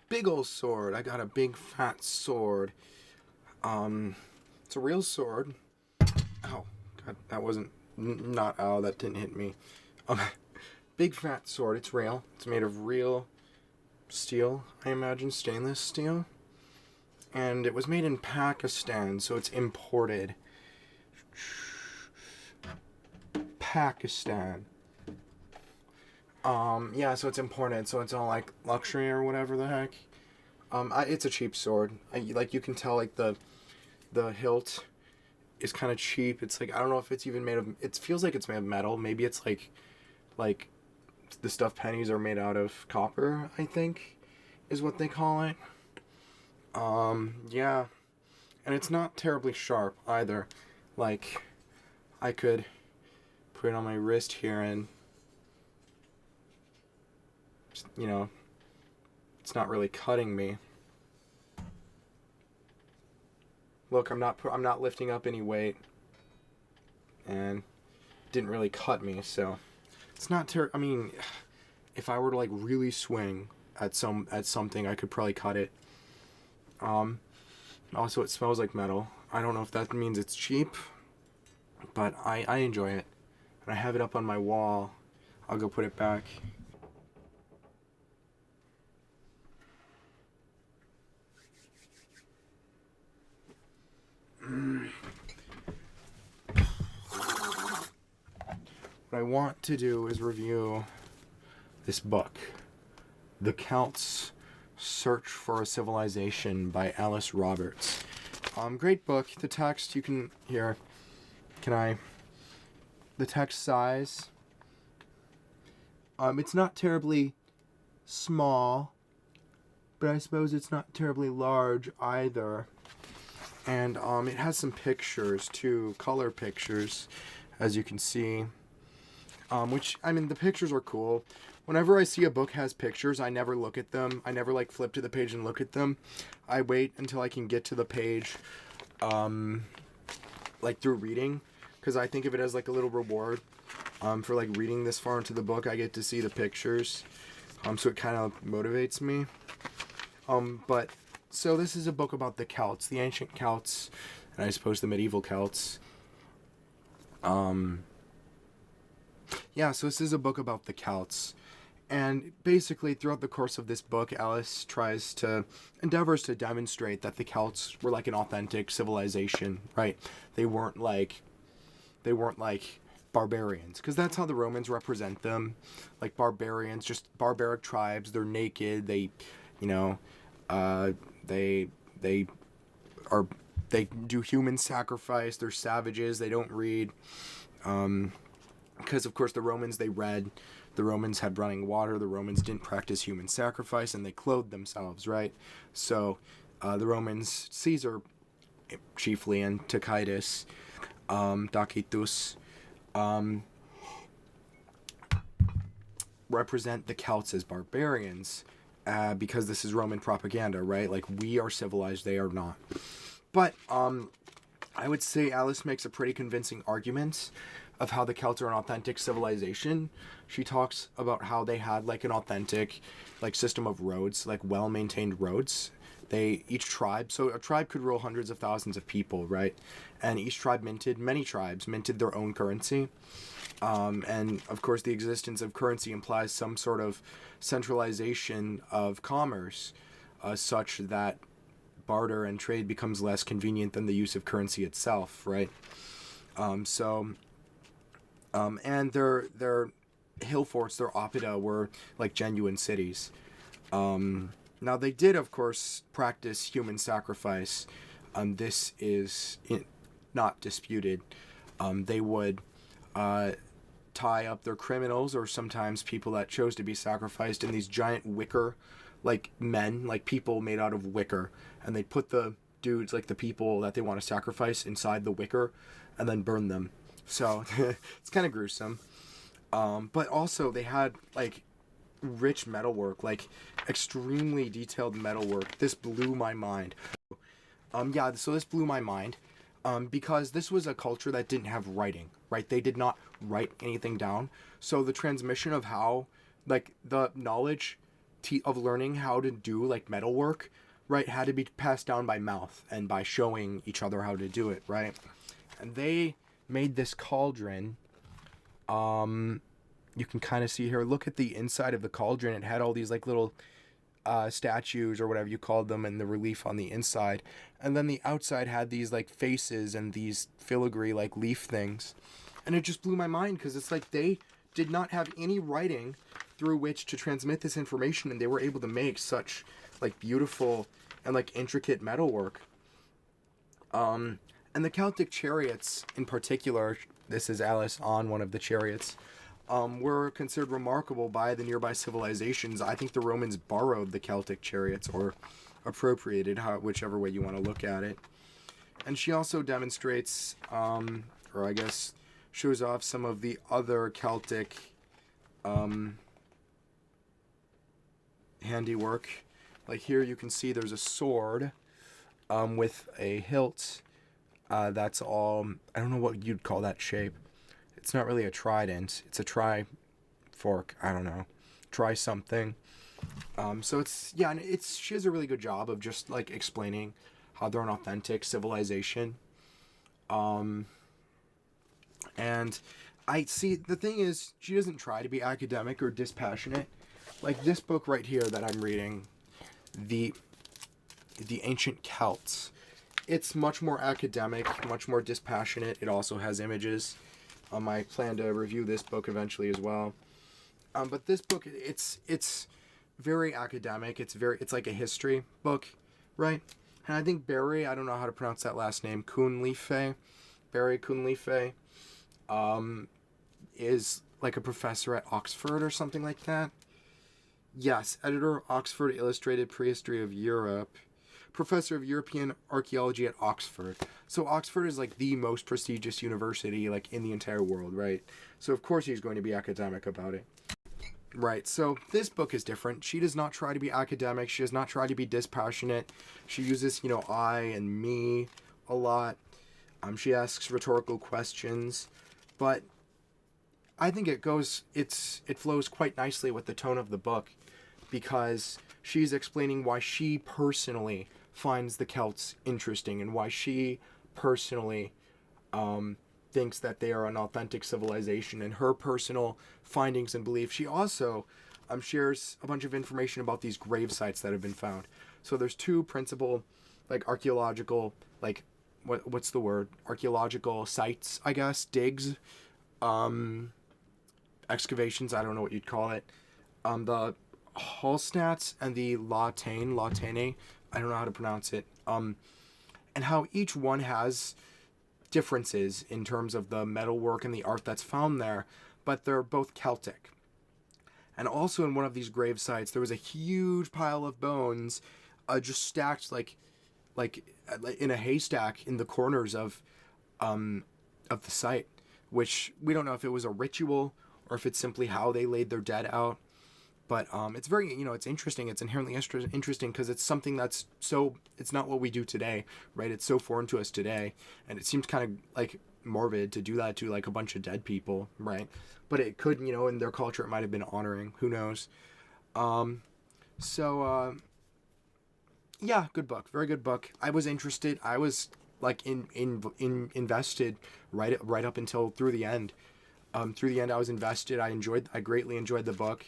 Big old sword. I got a big fat sword. It's a real sword. Ow. God, that wasn't... Not ow, that didn't hit me. Big fat sword. It's real. It's made of real steel, I imagine. Stainless steel. And it was made in Pakistan, so it's imported. Pakistan. Yeah, so it's imported, so it's all like luxury or whatever the heck. It's a cheap sword. Like you can tell, like the hilt is kind of cheap. It's like, I don't know if it's even made of. It feels like it's made of metal. Maybe it's like the stuff pennies are made out of copper, I think, is what they call it. Yeah, and it's not terribly sharp either. Like, I could put it on my wrist here and, you know, it's not really cutting me. Look, I'm not lifting up any weight, and it didn't really cut me, so it's not I mean, if I were to like really swing at something, I could probably cut it. Also, it smells like metal. I don't know if that means it's cheap, but I enjoy it, and I have it up on my wall. I'll go put it back. What I want to do is review this book, The Celts Search for a Civilization by Alice Roberts. Great book. The text, you can hear. The text size. It's not terribly small, but I suppose it's not terribly large either. And it has some pictures too, color pictures, as you can see. Which, I mean, the pictures are cool. Whenever I see a book has pictures, I never look at them. I never, like, flip to the page and look at them. I wait until I can get to the page, like, through reading. Because I think of it as, like, a little reward. For, like, reading this far into the book, I get to see the pictures. So it kind of motivates me. So this is a book about the Celts, the ancient Celts, and I suppose the medieval Celts. Yeah, so this is a book about the Celts. And basically, throughout the course of this book, Alice endeavors to demonstrate that the Celts were like an authentic civilization, right? They weren't like barbarians, because that's how the Romans represent them, like barbarians, just barbaric tribes. They're naked. They do human sacrifice. They're savages. They don't read. Because, of course, the Romans, they read. The Romans had running water. The Romans didn't practice human sacrifice, and they clothed themselves, right? So, the Romans, Caesar, chiefly, and Tacitus, Tacitus, represent the Celts as barbarians, because this is Roman propaganda, right? Like, we are civilized, they are not. But, I would say Alice makes a pretty convincing argument of how the Celts are an authentic civilization. She talks about how they had like an authentic like system of roads, like well-maintained roads. Each tribe, so a tribe could rule hundreds of thousands of people, right? And many tribes minted their own currency. And of course the existence of currency implies some sort of centralization of commerce, such that barter and trade becomes less convenient than the use of currency itself, right? And their hill forts, their oppida, were like genuine cities. Now they did, of course, practice human sacrifice. This is not disputed. They would tie up their criminals, or sometimes people that chose to be sacrificed, in these giant wicker, like men, like people made out of wicker, and they'd put the dudes, like the people that they want to sacrifice, inside the wicker, and then burn them. So it's kind of gruesome. But also they had like rich metalwork, like extremely detailed metalwork. This blew my mind. So this blew my mind. because this was a culture that didn't have writing, right? They did not write anything down. So the transmission of how, like, the knowledge of learning how to do, like, metalwork, right, had to be passed down by mouth and by showing each other how to do it, right? And they made this cauldron. You can kind of see here, look at the inside of the cauldron. It had all these, like, little statues or whatever you called them, and the relief on the inside, and then the outside had these, like, faces and these filigree, like, leaf things. And it just blew my mind, because it's like they did not have any writing through which to transmit this information, and they were able to make such, like, beautiful and, like, intricate metalwork. And the Celtic chariots in particular, this is Alice on one of the chariots, were considered remarkable by the nearby civilizations. I think the Romans borrowed the Celtic chariots, or appropriated, whichever way you want to look at it. And she also demonstrates, or I guess shows off some of the other Celtic handiwork. Like here you can see there's a sword with a hilt. That's all, I don't know what you'd call that shape. It's not really a trident. It's a tri-fork. I don't know. Try something. So it's, yeah, and she does a really good job of just, like, explaining how they're an authentic civilization. And I see, the thing is, she doesn't try to be academic or dispassionate. Like this book right here that I'm reading, the Ancient Celts. It's much more academic, much more dispassionate. It also has images. I plan to review this book eventually as well. But this book, it's very academic. It's like a history book, right? And I think Barry, I don't know how to pronounce that last name, Barry Cunliffe, is like a professor at Oxford or something like that. Yes, editor, Oxford Illustrated Prehistory of Europe. Professor of European Archaeology at Oxford. So Oxford is like the most prestigious university like in the entire world, right? So of course he's going to be academic about it. Right, so this book is different. She does not try to be academic. She does not try to be dispassionate. She uses, I and me a lot. She asks rhetorical questions. But I think it flows quite nicely with the tone of the book, because she's explaining why she personally finds the Celts interesting and why she personally thinks that they are an authentic civilization, and her personal findings and beliefs. She also shares a bunch of information about these grave sites that have been found. So there's two principal, like, archaeological, like, what's the word? Archaeological sites, I guess, digs, excavations, I don't know what you'd call it. The Hallstats and the Latane, I don't know how to pronounce it, and how each one has differences in terms of the metalwork and the art that's found there, but they're both Celtic. And also in one of these grave sites, there was a huge pile of bones, just stacked like in a haystack in the corners of the site, which we don't know if it was a ritual or if it's simply how they laid their dead out. But it's very, it's interesting. It's inherently interesting because it's something that's it's not what we do today, right? It's so foreign to us today. And it seems kind of like morbid to do that to like a bunch of dead people, right? But it could, in their culture, it might have been honoring. Who knows? Yeah, good book. Very good book. I was interested. I was like invested right up until through the end. Through the end, I was invested. I greatly enjoyed the book.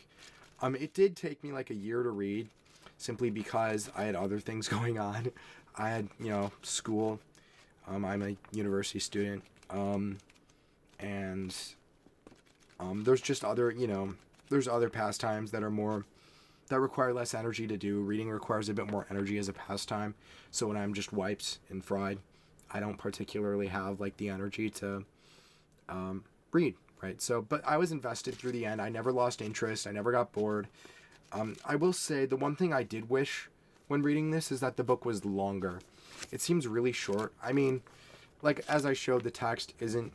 It did take me like a year to read, simply because I had other things going on. I had, school. I'm a university student. And there's just other, there's other pastimes that require less energy to do. Reading requires a bit more energy as a pastime. So when I'm just wiped and fried, I don't particularly have like the energy to read. Right, so, but I was invested through the end. I never lost interest. I never got bored. I will say the one thing I did wish when reading this is that the book was longer. It seems really short. I mean, like, as I showed, the text isn't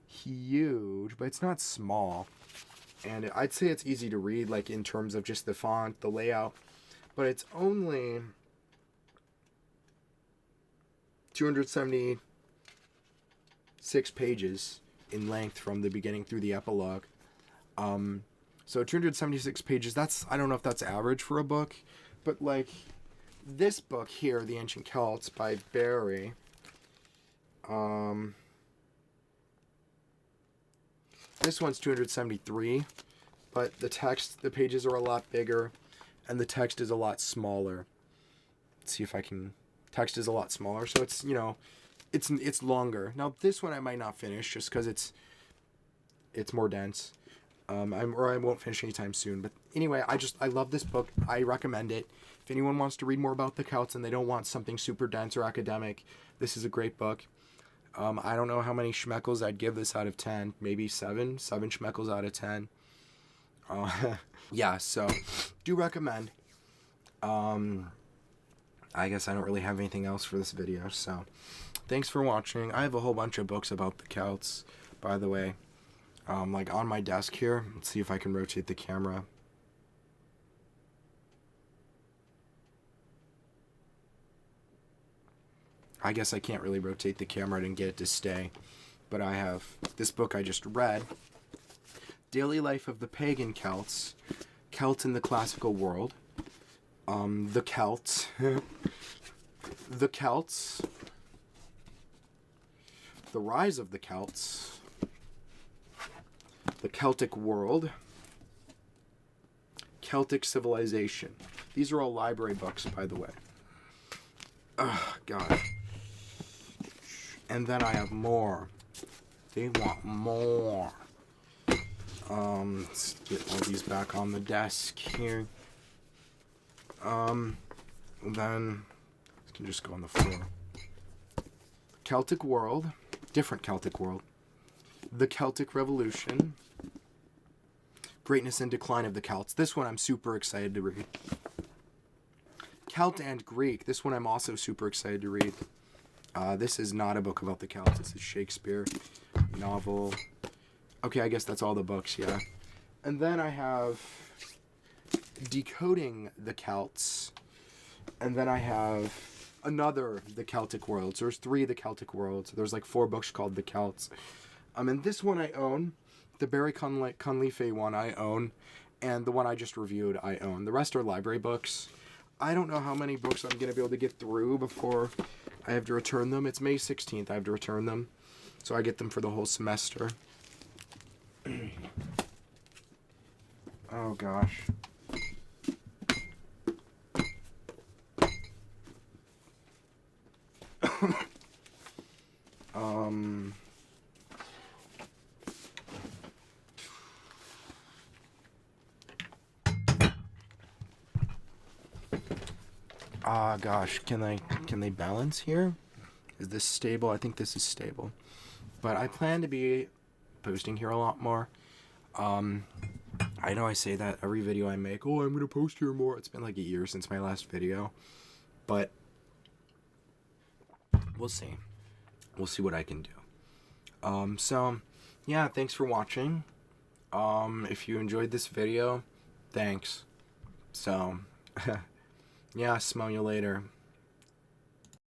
huge, but it's not small. And I'd say it's easy to read, like, in terms of just the font, the layout. But it's only 276 pages in length from the beginning through the epilogue. So 276 pages, that's, I don't know if that's average for a book, but like this book here, The Ancient Celts by Barry, this one's 273, but the pages are a lot bigger, and the text is a lot smaller. Let's see if I can, text is a lot smaller, so it's, you know, it's longer. Now this one I might not finish just because it's more dense. I won't finish anytime soon. But anyway, I love this book. I recommend it. If anyone wants to read more about the Celts and they don't want something super dense or academic, this is a great book. I don't know how many schmeckles I'd give this out of 10. Maybe 7 schmeckles out of 10. Yeah, so do recommend. I guess I don't really have anything else for this video, so thanks for watching. I have a whole bunch of books about the Celts, by the way. Like on my desk here. Let's see if I can rotate the camera. I guess I can't really rotate the camera. I didn't get it to stay. But I have this book I just read. Daily Life of the Pagan Celts. Celts in the Classical World. The Celts. The Celts. The Rise of the Celts. The Celtic World, Celtic Civilization. These are all library books, by the way. Oh, God. And then I have more. They want more. Let's get all these back on the desk here. And then this can just go on the floor. Celtic World, different Celtic World. The Celtic Revolution. Greatness and Decline of the Celts. This one I'm super excited to read. Celt and Greek. This one I'm also super excited to read. This is not a book about the Celts. This is Shakespeare. Novel. Okay, I guess that's all the books, yeah. And then I have Decoding the Celts. And then I have another The Celtic Worlds. There's 3 The Celtic Worlds. There's like 4 books called The Celts. And this one I own. The Barry Conlife one I own, and the one I just reviewed I own. The rest are library books. I don't know how many books I'm going to be able to get through before I have to return them. It's May 16th I have to return them, so I get them for the whole semester. Oh, gosh. Gosh, can they balance here? Is this stable? I think this is stable. But I plan to be posting here a lot more. I know I say that every video I make. Oh, I'm going to post here more. It's been like a year since my last video. But we'll see. We'll see what I can do. So, yeah, thanks for watching. If you enjoyed this video, thanks. So, yeah, smell you later.